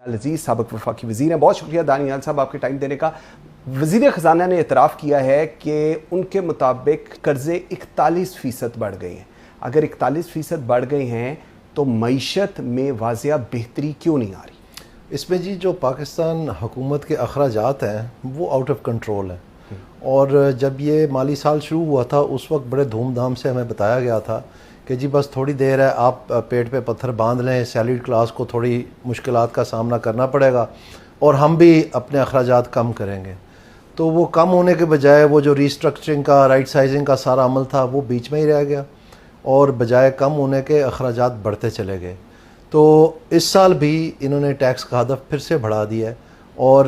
عزیز سابق وفاقی وزیر ہیں. بہت شکریہ دانیال صاحب آپ کے ٹائم دینے کا. وزیر خزانہ نے اعتراف کیا ہے کہ ان کے مطابق قرضے 41% بڑھ گئے ہیں. اگر 41% بڑھ گئے ہیں تو معیشت میں واضح بہتری کیوں نہیں آ رہی؟ اس میں جو پاکستان حکومت کے اخراجات ہیں وہ آؤٹ آف کنٹرول ہیں. اور جب یہ مالی سال شروع ہوا تھا اس وقت بڑے دھوم دھام سے ہمیں بتایا گیا تھا کہ جی بس تھوڑی دیر ہے، آپ پیٹ پہ پتھر باندھ لیں، سیلریڈ کلاس کو تھوڑی مشکلات کا سامنا کرنا پڑے گا اور ہم بھی اپنے اخراجات کم کریں گے. تو وہ کم ہونے کے بجائے وہ جو ریسٹرکچرنگ کا، رائٹ سائزنگ کا سارا عمل تھا وہ بیچ میں ہی رہ گیا اور بجائے کم ہونے کے اخراجات بڑھتے چلے گئے. تو اس سال بھی انہوں نے ٹیکس کا ہدف پھر سے بڑھا دیا ہے اور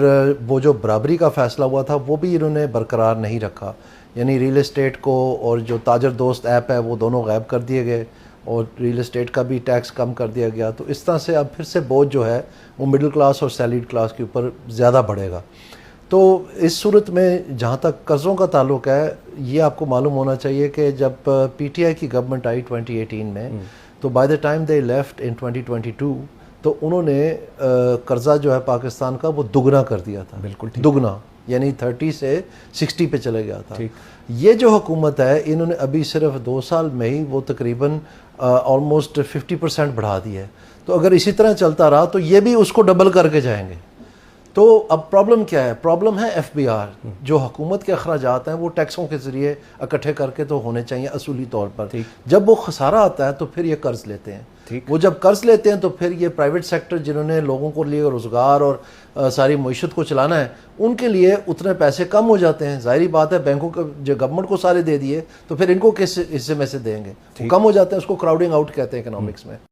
وہ جو برابری کا فیصلہ ہوا تھا وہ بھی انہوں نے برقرار نہیں رکھا. یعنی ریل اسٹیٹ کو اور جو تاجر دوست ایپ ہے وہ دونوں غائب کر دیے گئے اور ریل اسٹیٹ کا بھی ٹیکس کم کر دیا گیا. تو اس طرح سے اب پھر سے بوجھ جو ہے وہ مڈل کلاس اور سیلریڈ کلاس کے اوپر زیادہ بڑھے گا. تو اس صورت میں جہاں تک قرضوں کا تعلق ہے، یہ آپ کو معلوم ہونا چاہیے کہ جب پی ٹی آئی کی گورنمنٹ آئی 2018 میں، تو by the time they left in 2022 تو انہوں نے قرضہ جو ہے پاکستان کا وہ دگنا کر دیا تھا. بالکل دگنا، یعنی 30 سے 60 پہ چلے گیا تھا. یہ جو حکومت ہے انہوں نے ابھی صرف 2 سال میں ہی وہ تقریباً آلموسٹ 50% بڑھا دی ہے. تو اگر اسی طرح چلتا رہا تو یہ بھی اس کو ڈبل کر کے جائیں گے. تو اب پرابلم کیا ہے؟ پرابلم ہے ایف بی آر. جو حکومت کے اخراجات ہیں وہ ٹیکسوں کے ذریعے اکٹھے کر کے تو ہونے چاہیے اصولی طور پر. جب وہ خسارہ آتا ہے تو پھر یہ قرض لیتے ہیں. وہ جب قرض لیتے ہیں تو پھر یہ پرائیویٹ سیکٹر جنہوں نے لوگوں کو لیے روزگار اور ساری معیشت کو چلانا ہے ان کے لیے اتنے پیسے کم ہو جاتے ہیں. ظاہری بات ہے، بینکوں کو جو گورنمنٹ کو سارے دے دیے تو پھر ان کو کس حصے میں سے دیں گے؟ کم ہو جاتے ہیں. اس کو کراؤڈنگ آؤٹ کہتے ہیں اکنامکس میں.